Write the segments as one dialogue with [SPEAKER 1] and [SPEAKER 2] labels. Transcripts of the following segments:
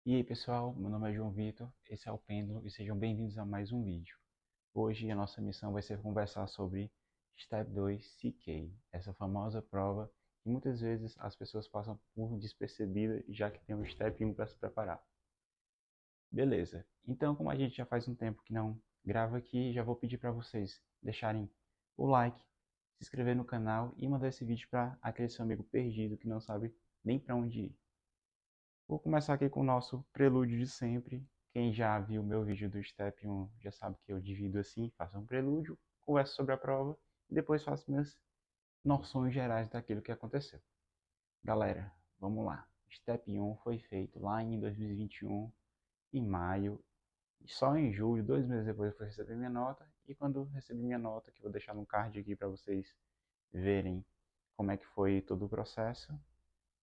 [SPEAKER 1] E aí pessoal, meu nome é João Vitor, esse é o Pêndulo e sejam bem-vindos a mais um vídeo. Hoje a nossa missão vai ser conversar sobre Step 2 CK, essa famosa prova que muitas vezes as pessoas passam por despercebida já que tem um Step 1 para se preparar. Beleza, então como a gente já faz um tempo que não grava aqui, já vou pedir para vocês deixarem o like, se inscrever no canal e mandar esse vídeo para aquele seu amigo perdido que não sabe nem para onde ir. Vou começar aqui com o nosso prelúdio de sempre. Quem já viu o meu vídeo do Step 1 já sabe que eu divido assim, faço um prelúdio, converso sobre a prova e depois faço minhas noções gerais daquilo que aconteceu. Galera, vamos lá. Step 1 foi feito lá em 2021, em maio, e só em julho, 2 meses depois eu fui receber minha nota, e quando recebi minha nota, que eu vou deixar no card aqui para vocês verem como é que foi todo o processo,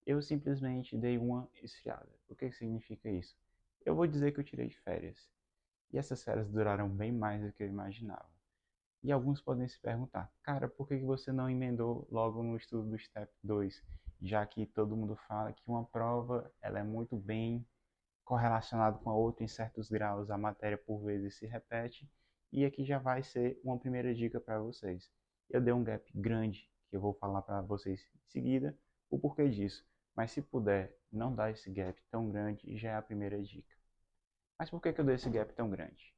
[SPEAKER 1] eu simplesmente dei uma esfriada. O que significa isso? Eu vou dizer que eu tirei férias. E essas férias duraram bem mais do que eu imaginava. E alguns podem se perguntar, cara, por que você não emendou logo no estudo do Step 2? Já que todo mundo fala que uma prova ela é muito bem correlacionada com a outra em certos graus, a matéria por vezes se repete. E aqui já vai ser uma primeira dica para vocês. Eu dei um gap grande, que eu vou falar para vocês em seguida o porquê disso. Mas se puder não dar esse gap tão grande, já é a primeira dica. Mas por que eu dei esse gap tão grande?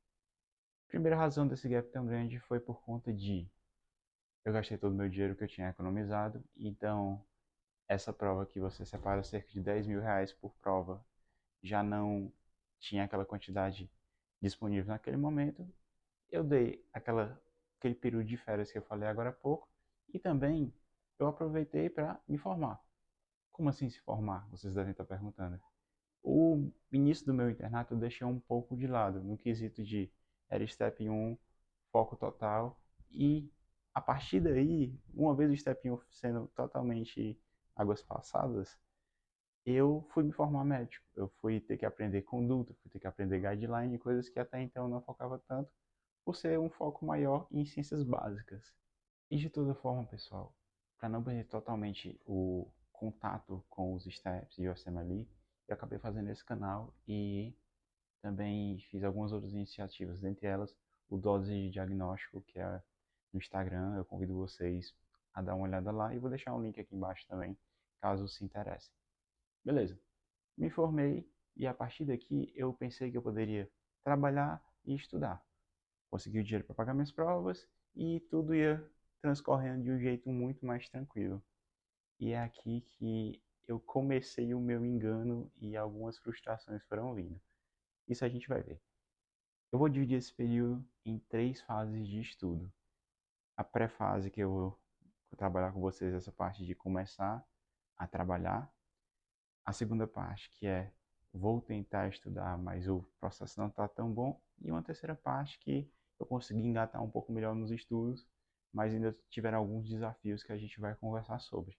[SPEAKER 1] A primeira razão desse gap tão grande foi por conta de eu gastei todo o meu dinheiro que eu tinha economizado, então essa prova que você separa cerca de 10 mil reais por prova já não tinha aquela quantidade disponível naquele momento. Eu dei aquele período de férias que eu falei agora há pouco e também eu aproveitei para me formar. Como assim se formar? Vocês devem estar perguntando. O início do meu internato eu deixei um pouco de lado, no quesito de era Step 1, foco total, e a partir daí, uma vez o Step 1 sendo totalmente águas passadas, eu fui me formar médico. Eu fui ter que aprender conduta, fui ter que aprender guideline, coisas que até então eu não focava tanto, por ser um foco maior em ciências básicas. E de toda forma, pessoal, para não perder totalmente o contato com os steps e o SMLE, eu acabei fazendo esse canal e também fiz algumas outras iniciativas, dentre elas o Dose de Diagnóstico, que é no Instagram. Eu convido vocês a dar uma olhada lá e vou deixar um link aqui embaixo também, caso se interessem. Beleza, me formei e a partir daqui eu pensei que eu poderia trabalhar e estudar. Consegui o dinheiro para pagar minhas provas e tudo ia transcorrendo de um jeito muito mais tranquilo. E é aqui que eu comecei o meu engano e algumas frustrações foram vindo. Isso a gente vai ver. Eu vou dividir esse período em três fases de estudo. A pré-fase, que eu vou trabalhar com vocês essa parte de começar a trabalhar. A segunda parte, que é vou tentar estudar, mas o processo não está tão bom. E uma terceira parte que eu consegui engatar um pouco melhor nos estudos, mas ainda tiveram alguns desafios que a gente vai conversar sobre.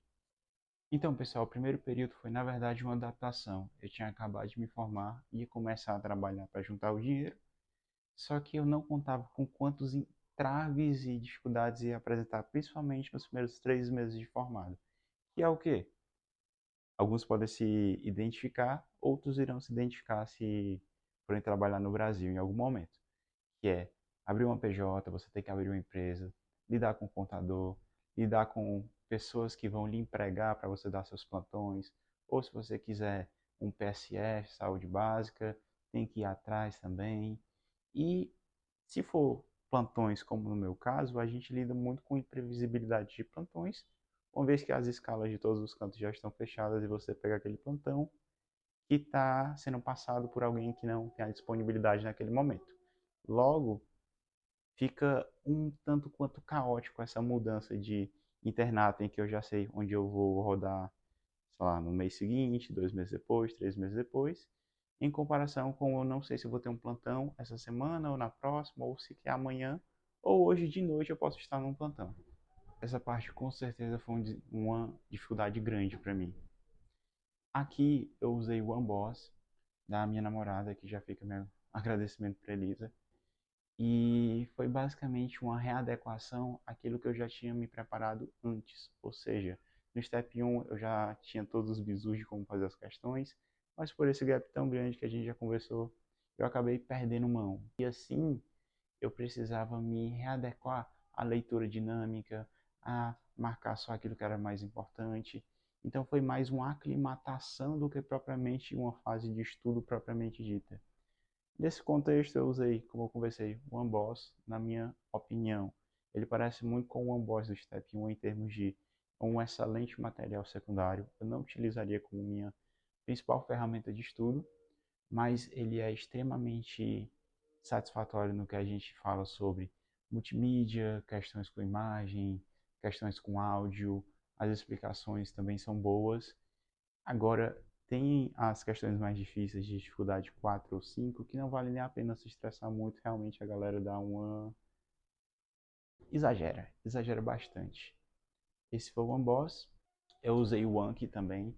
[SPEAKER 1] Então, pessoal, o primeiro período foi, na verdade, uma adaptação. Eu tinha acabado de me formar e ia começar a trabalhar para juntar o dinheiro, só que eu não contava com quantos entraves e dificuldades ia apresentar, principalmente nos primeiros 3 meses de formado. Que é o quê? Alguns podem se identificar, outros irão se identificar se forem trabalhar no Brasil em algum momento, que é abrir uma PJ, você tem que abrir uma empresa, lidar com o contador, lidar com pessoas que vão lhe empregar para você dar seus plantões, ou se você quiser um PSF, saúde básica, tem que ir atrás também. E se for plantões, como no meu caso, a gente lida muito com imprevisibilidade de plantões, uma vez que as escalas de todos os cantos já estão fechadas e você pega aquele plantão que está sendo passado por alguém que não tem a disponibilidade naquele momento. Logo, fica um tanto quanto caótico essa mudança de internato em que eu já sei onde eu vou rodar, sei lá, no mês seguinte, 2 meses depois, 3 meses depois, em comparação com eu não sei se eu vou ter um plantão essa semana ou na próxima, ou se é amanhã, ou hoje de noite eu posso estar num plantão. Essa parte com certeza foi uma dificuldade grande para mim. Aqui eu usei o OneBoss da minha namorada, que já fica meu agradecimento para Elisa. E foi basicamente uma readequação àquilo que eu já tinha me preparado antes. Ou seja, no Step 1 eu já tinha todos os bizus de como fazer as questões. mas por esse gap tão grande que a gente já conversou, eu acabei perdendo mão. E assim, eu precisava me readequar à leitura dinâmica, a marcar só aquilo que era mais importante. Então foi mais uma aclimatação do que propriamente uma fase de estudo propriamente dita. Nesse contexto eu usei, como eu conversei, o OneBoss, na minha opinião. Ele parece muito com o OneBoss do Step 1 em termos de um excelente material secundário. Eu não utilizaria como minha principal ferramenta de estudo, mas ele é extremamente satisfatório no que a gente fala sobre multimídia, questões com imagem, questões com áudio, as explicações também são boas. Agora, tem as questões mais difíceis de dificuldade 4 ou 5 que não vale nem a pena se estressar muito, realmente a galera dá uma... exagera bastante. Esse foi o One Boss, eu usei o Anki também.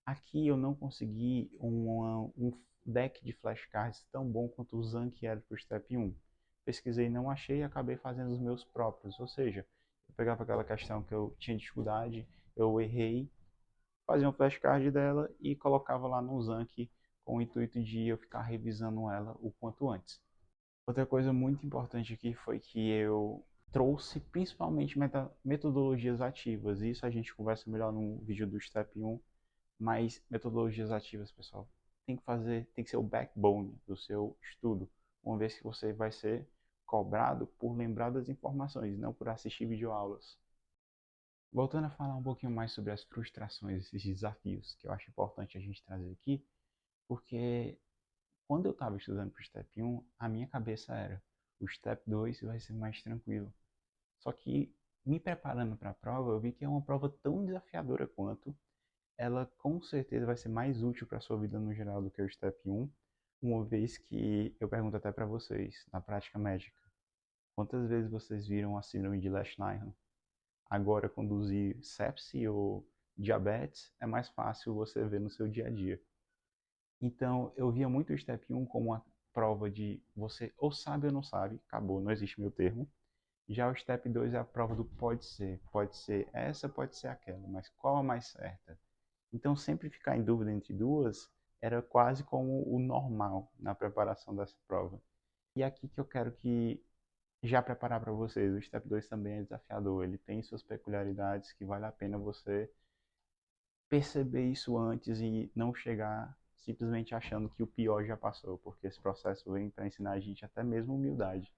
[SPEAKER 1] Aqui eu não consegui um deck de flashcards tão bom quanto o Zanki era para o Step 1. Pesquisei, não achei e acabei fazendo os meus próprios. Ou seja, eu pegava aquela questão que eu tinha dificuldade, eu errei, fazia um flashcard dela e colocava lá no Zanki com o intuito de eu ficar revisando ela o quanto antes. Outra coisa muito importante aqui foi que eu trouxe principalmente metodologias ativas. Isso a gente conversa melhor no vídeo do Step 1, mas metodologias ativas, pessoal, tem que ser o backbone do seu estudo, uma vez que você vai ser cobrado por lembrar das informações, não por assistir videoaulas. Voltando a falar um pouquinho mais sobre as frustrações, esses desafios, que eu acho importante a gente trazer aqui, porque quando eu estava estudando para o Step 1, a minha cabeça era, o Step 2 vai ser mais tranquilo. Só que, me preparando para a prova, eu vi que é uma prova tão desafiadora quanto, ela com certeza vai ser mais útil para a sua vida no geral do que o Step 1, uma vez que eu pergunto até para vocês, na prática médica, quantas vezes vocês viram a síndrome de Lesch-Nyhan? Agora, conduzir sepse ou diabetes é mais fácil você ver no seu dia a dia. Então, eu via muito o Step 1 como uma prova de você ou sabe ou não sabe, acabou, não existe meio termo. Já o Step 2 é a prova do pode ser essa, pode ser aquela, mas qual a mais certa? Então, sempre ficar em dúvida entre duas era quase como o normal na preparação dessa prova. E é aqui que eu quero que já preparar para vocês. O Step 2 também é desafiador, ele tem suas peculiaridades que vale a pena você perceber isso antes e não chegar simplesmente achando que o pior já passou, porque esse processo vem para ensinar a gente até mesmo humildade,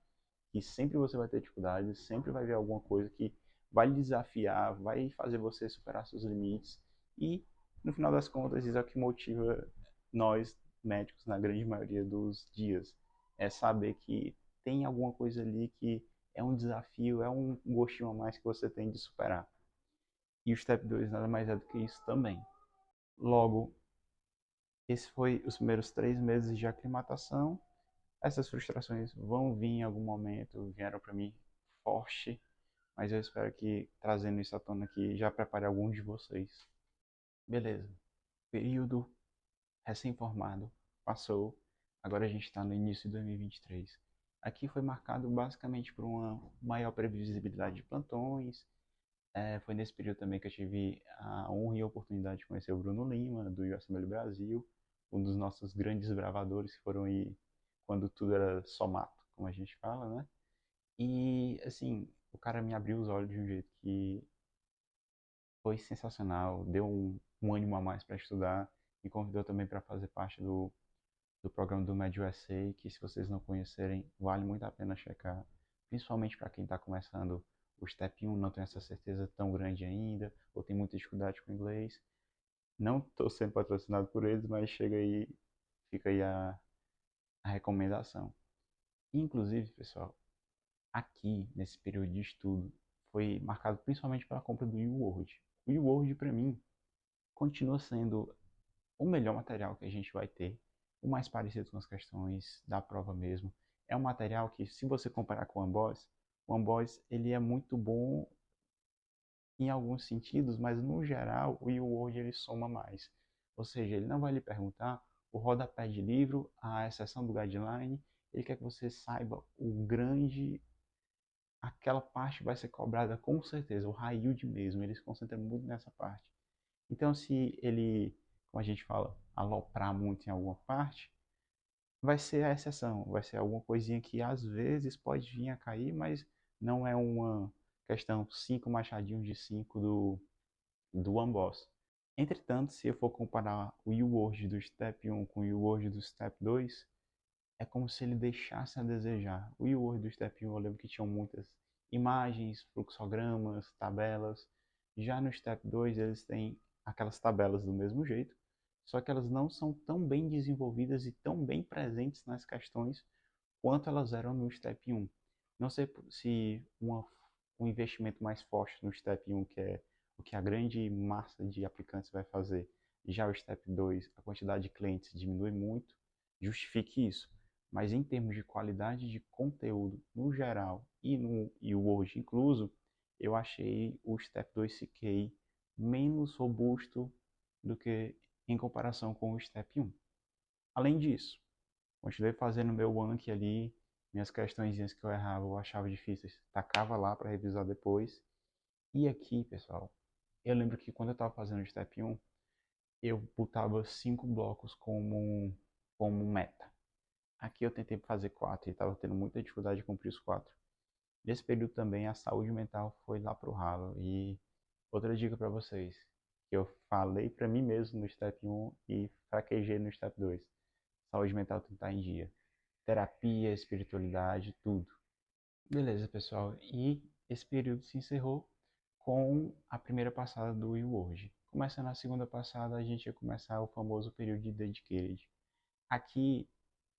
[SPEAKER 1] que sempre você vai ter dificuldades, sempre vai ver alguma coisa que vai lhe desafiar, vai fazer você superar seus limites e, no final das contas, isso é o que motiva nós, médicos, na grande maioria dos dias, é saber que tem alguma coisa ali que é um desafio, é um gostinho a mais que você tem de superar. E o Step 2 nada mais é do que isso também. Logo, esse foi os primeiros 3 meses de aclimatação. Essas frustrações vão vir em algum momento, vieram para mim forte, mas eu espero que trazendo isso à tona aqui já prepare alguns de vocês. Beleza, período recém-formado passou, agora a gente está no início de 2023. Aqui foi marcado basicamente por uma maior previsibilidade de plantões. Foi nesse período também que eu tive a honra e a oportunidade de conhecer o Bruno Lima, do USMLE Brasil, um dos nossos grandes bravadores que foram aí quando tudo era só mato, como a gente fala, né? E, assim, o cara me abriu os olhos de um jeito que foi sensacional, deu um ânimo a mais para estudar, me convidou também para fazer parte do programa do Med USA, que se vocês não conhecerem, vale muito a pena checar, principalmente para quem está começando o Step 1, não tem essa certeza tão grande ainda, ou tem muita dificuldade com inglês. Não estou sendo patrocinado por eles, mas chega aí, fica aí a recomendação. Inclusive, pessoal, aqui nesse período de estudo foi marcado principalmente pela compra do U-Word. O U-Word, para mim, continua sendo o melhor material que a gente vai ter, o mais parecido com as questões da prova mesmo. É um material que, se você comparar com o Amboss ele é muito bom em alguns sentidos, mas no geral o U-Word ele soma mais. Ou seja, ele não vai lhe perguntar o rodapé de livro, a exceção do guideline, ele quer que você saiba o grande, aquela parte vai ser cobrada com certeza, o high yield mesmo, ele se concentra muito nessa parte. Então, se ele como a gente fala, aloprar muito em alguma parte, vai ser a exceção, vai ser alguma coisinha que às vezes pode vir a cair, mas não é uma questão 5 machadinhos de 5 do One Boss. Entretanto, se eu for comparar o U-Word do Step 1 com o U-Word do Step 2, é como se ele deixasse a desejar. O U-Word do Step 1 eu lembro que tinham muitas imagens, fluxogramas, tabelas. Já no Step 2 eles têm aquelas tabelas do mesmo jeito, só que elas não são tão bem desenvolvidas e tão bem presentes nas questões quanto elas eram no Step 1. Não sei se um investimento mais forte no Step 1, que é o que a grande massa de aplicantes vai fazer, já o Step 2, a quantidade de clientes diminui muito, justifique isso. Mas em termos de qualidade de conteúdo no geral e o hoje incluso, eu achei o Step 2 CK menos robusto do que em comparação com o Step 1. Além disso, continuei fazendo meu Anki ali, minhas questõezinhas que eu errava, eu achava difíceis, tacava lá para revisar depois. E aqui, pessoal, eu lembro que quando eu estava fazendo o Step 1, eu botava 5 blocos como meta. Aqui eu tentei fazer 4 e estava tendo muita dificuldade de cumprir os 4. Nesse período também a saúde mental foi lá pro ralo. E outra dica para vocês, que eu falei para mim mesmo no Step 1 e fraquejei no Step 2. Saúde mental tem que estar em dia. Terapia, espiritualidade, tudo. Beleza, pessoal. E esse período se encerrou com a primeira passada do U-Word. Começando a segunda passada, a gente ia começar o famoso período de Dedicated. Aqui,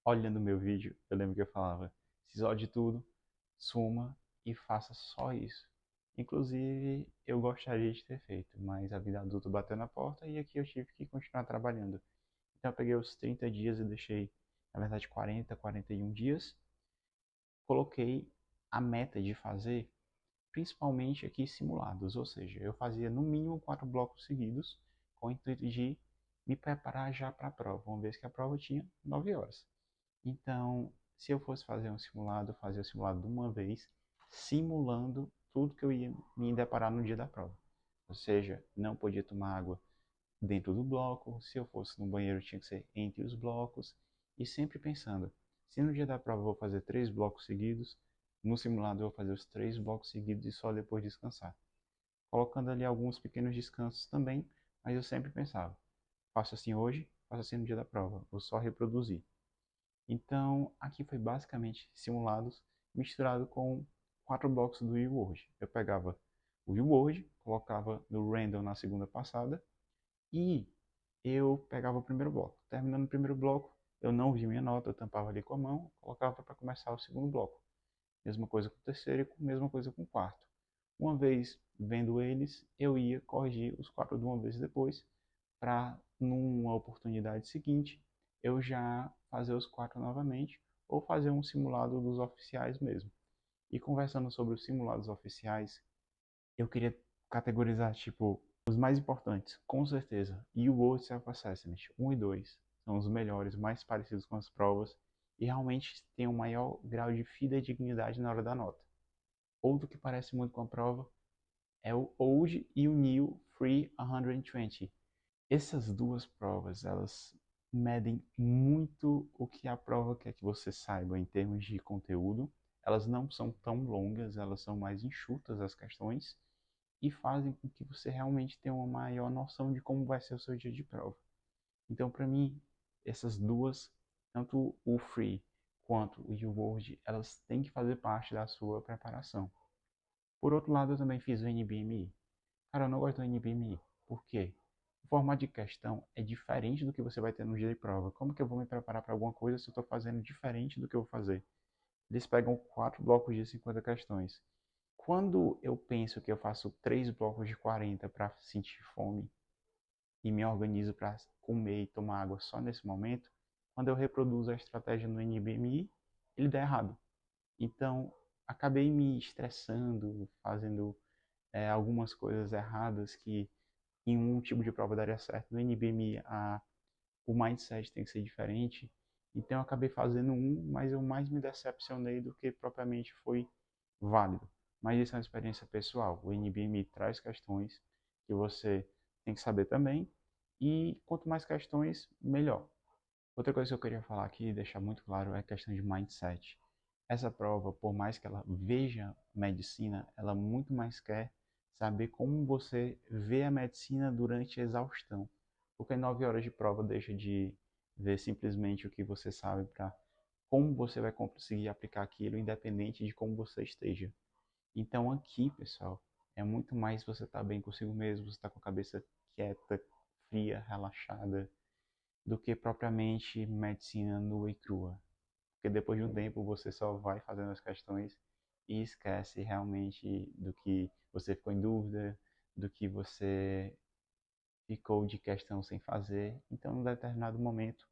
[SPEAKER 1] olhando o meu vídeo, eu lembro que eu falava, se isole de tudo, suma e faça só isso. Inclusive, eu gostaria de ter feito, mas a vida adulta bateu na porta e aqui eu tive que continuar trabalhando. Então eu peguei os 30 dias e deixei, na verdade, 40, 41 dias. Coloquei a meta de fazer, principalmente aqui simulados, ou seja, eu fazia no mínimo 4 blocos seguidos, com o intuito de me preparar já para a prova, uma vez que a prova tinha 9 horas. Então, se eu fosse fazer um simulado, eu fazia o simulado de uma vez, simulando tudo que eu ia me deparar no dia da prova. Ou seja, não podia tomar água dentro do bloco, se eu fosse no banheiro tinha que ser entre os blocos, e sempre pensando, se no dia da prova eu vou fazer 3 blocos seguidos, no simulado eu vou fazer os 3 blocos seguidos e só depois descansar. Colocando ali alguns pequenos descansos também, mas eu sempre pensava, faço assim hoje, faço assim no dia da prova, vou só reproduzir. Então, aqui foi basicamente simulados misturado com 4 blocos do U-Word. Eu pegava o U-Word, colocava no random na segunda passada e eu pegava o primeiro bloco. Terminando o primeiro bloco, eu não via minha nota, eu tampava ali com a mão, colocava para começar o segundo bloco. Mesma coisa com o terceiro e mesma coisa com o quarto. Uma vez vendo eles, eu ia corrigir os 4 de uma vez depois, para numa oportunidade seguinte eu já fazer os 4 novamente ou fazer um simulado dos oficiais mesmo. E conversando sobre os simulados oficiais, eu queria categorizar tipo os mais importantes, com certeza. E o World Self-Assessment 1 e 2 são os melhores, mais parecidos com as provas e realmente tem um maior grau de fidedignidade na hora da nota. Outro que parece muito com a prova é o Old e o New Free 120. Essas duas provas, elas medem muito o que a prova quer que você saiba em termos de conteúdo. Elas não são tão longas, elas são mais enxutas as questões e fazem com que você realmente tenha uma maior noção de como vai ser o seu dia de prova. Então, para mim, essas duas, tanto o Free quanto o U-Word, elas têm que fazer parte da sua preparação. Por outro lado, eu também fiz o NBMI. Cara, eu não gosto do NBMI. Por quê? O formato de questão é diferente do que você vai ter no dia de prova. Como que eu vou me preparar para alguma coisa se eu estou fazendo diferente do que eu vou fazer? Eles pegam 4 blocos de 50 questões. Quando eu penso que eu faço 3 blocos de 40 para sentir fome e me organizo para comer e tomar água só nesse momento, quando eu reproduzo a estratégia no NBMI, ele dá errado. Então, acabei me estressando, fazendo algumas coisas erradas que em um tipo de prova daria certo. No NBMI, o mindset tem que ser diferente. Então, eu acabei fazendo um, mas eu mais me decepcionei do que propriamente foi válido. Mas isso é uma experiência pessoal. O NBMI traz questões que você tem que saber também. E quanto mais questões, melhor. Outra coisa que eu queria falar aqui e deixar muito claro é a questão de mindset. Essa prova, por mais que ela veja medicina, ela muito mais quer saber como você vê a medicina durante a exaustão. Porque 9 horas de prova deixa de ver simplesmente o que você sabe para como você vai conseguir aplicar aquilo, independente de como você esteja. Então aqui, pessoal, é muito mais você estar bem consigo mesmo, você estar com a cabeça quieta, fria, relaxada, do que propriamente medicina nua e crua. Porque depois de um tempo você só vai fazendo as questões e esquece realmente do que você ficou em dúvida, do que você ficou de questão sem fazer. Então, em determinado momento,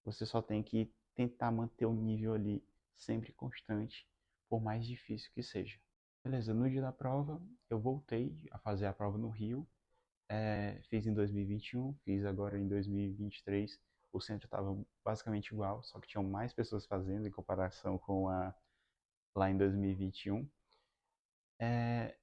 [SPEAKER 1] você só tem que tentar manter o nível ali sempre constante, por mais difícil que seja. Beleza, no dia da prova, eu voltei a fazer a prova no Rio. Fiz em 2021, fiz agora em 2023. O centro estava basicamente igual, só que tinham mais pessoas fazendo em comparação com a lá em 2021. É,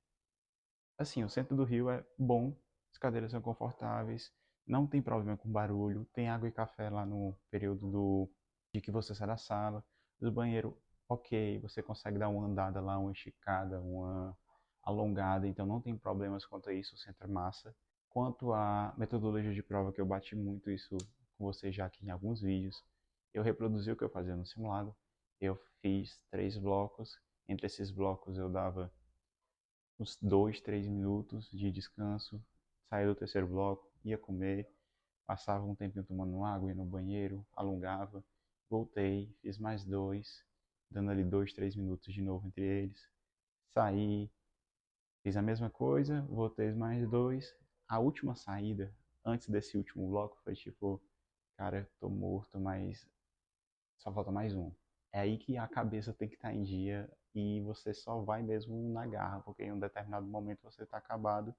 [SPEAKER 1] assim, o centro do Rio é bom, as cadeiras são confortáveis, não tem problema com barulho, tem água e café lá no período de que você sai da sala, do banheiro, ok, você consegue dar uma andada lá, uma esticada, uma alongada, então não tem problemas quanto a isso, o centro é massa. Quanto à metodologia de prova, que eu bati muito isso com você já aqui em alguns vídeos, eu reproduzi o que eu fazia no simulado, eu fiz 3 blocos, entre esses blocos eu dava uns 2, 3 minutos de descanso, saía do terceiro bloco, ia comer, passava um tempinho tomando água, ia no banheiro, alongava, voltei, fiz mais 2, dando ali 2, 3 minutos de novo entre eles, saí, fiz a mesma coisa, voltei mais 2. A última saída, antes desse último bloco, foi tipo, cara, tô morto, mas só falta mais um. É aí que a cabeça tem que estar em dia e você só vai mesmo na garra, porque em um determinado momento você está acabado,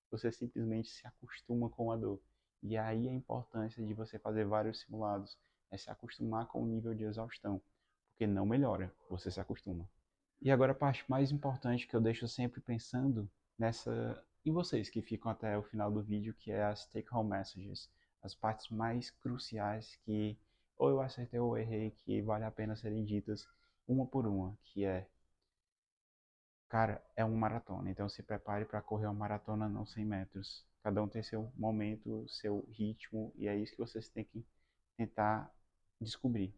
[SPEAKER 1] você simplesmente se acostuma com a dor. E aí a importância de você fazer vários simulados é se acostumar com o nível de exaustão, porque não melhora, você se acostuma. E agora a parte mais importante que eu deixo sempre pensando nessa em vocês que ficam até o final do vídeo, que é as take home messages, as partes mais cruciais que ou eu acertei ou eu errei, que vale a pena serem ditas uma por uma, que é, cara, é uma maratona, então se prepare para correr uma maratona não 100 metros. Cada um tem seu momento, seu ritmo, e é isso que vocês têm que tentar descobrir.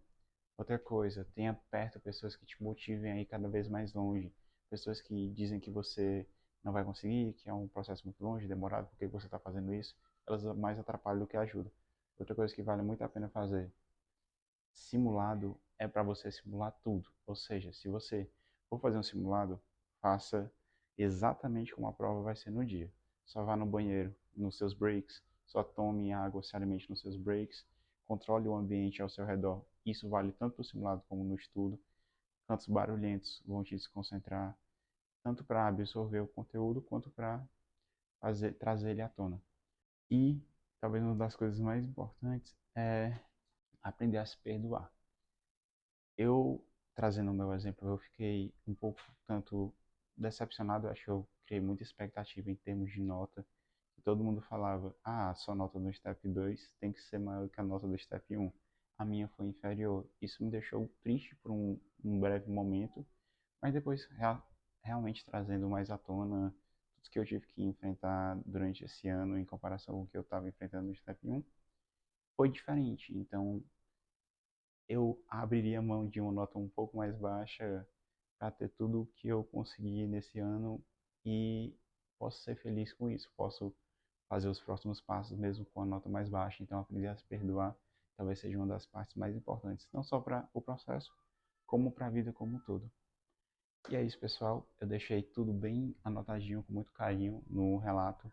[SPEAKER 1] Outra coisa, tenha perto pessoas que te motivem a ir cada vez mais longe. Pessoas que dizem que você não vai conseguir, que é um processo muito longe, demorado, porque você está fazendo isso. Elas mais atrapalham do que ajudam. Outra coisa que vale muito a pena fazer, simulado é para você simular tudo. Ou seja, se você for fazer um simulado, faça exatamente como a prova vai ser no dia. Só vá no banheiro nos seus breaks, só tome água, se alimente nos seus breaks, controle o ambiente ao seu redor. Isso vale tanto no simulado como no estudo. Cantos barulhentos vão te desconcentrar, tanto para absorver o conteúdo quanto para trazer ele à tona. E talvez uma das coisas mais importantes é aprender a se perdoar. Eu, trazendo o meu exemplo, eu fiquei um pouco tanto decepcionado, eu acho que eu criei muita expectativa em termos de nota. Todo mundo falava, ah, a sua nota no Step 2 tem que ser maior que a nota do Step 1. A minha foi inferior. Isso me deixou triste por um breve momento, mas depois realmente trazendo mais à tona tudo que eu tive que enfrentar durante esse ano em comparação com o que eu estava enfrentando no Step 1, foi diferente. Então, eu abriria mão de uma nota um pouco mais baixa para ter tudo o que eu consegui nesse ano e posso ser feliz com isso. Posso fazer os próximos passos mesmo com a nota mais baixa. Então, aprender a se perdoar talvez seja uma das partes mais importantes, não só para o processo, como para a vida como um todo. E é isso, pessoal. Eu deixei tudo bem anotadinho, com muito carinho no relato.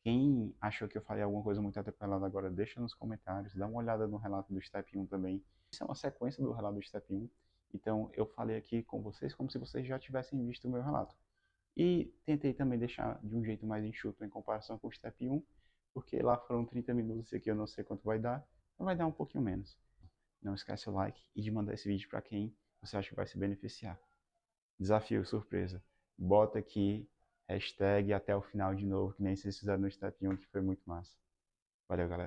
[SPEAKER 1] Quem achou que eu falei alguma coisa muito atropelada agora, deixa nos comentários, dá uma olhada no relato do Step 1 também. Isso é uma sequência do relato do Step 1, então eu falei aqui com vocês como se vocês já tivessem visto o meu relato. E tentei também deixar de um jeito mais enxuto em comparação com o Step 1, porque lá foram 30 minutos e aqui eu não sei quanto vai dar, mas vai dar um pouquinho menos. Não esquece o like e de mandar esse vídeo para quem você acha que vai se beneficiar. Desafio, surpresa. Bota aqui, hashtag até o final de novo, que nem vocês fizeram no Step 1, que foi muito massa. Valeu, galera.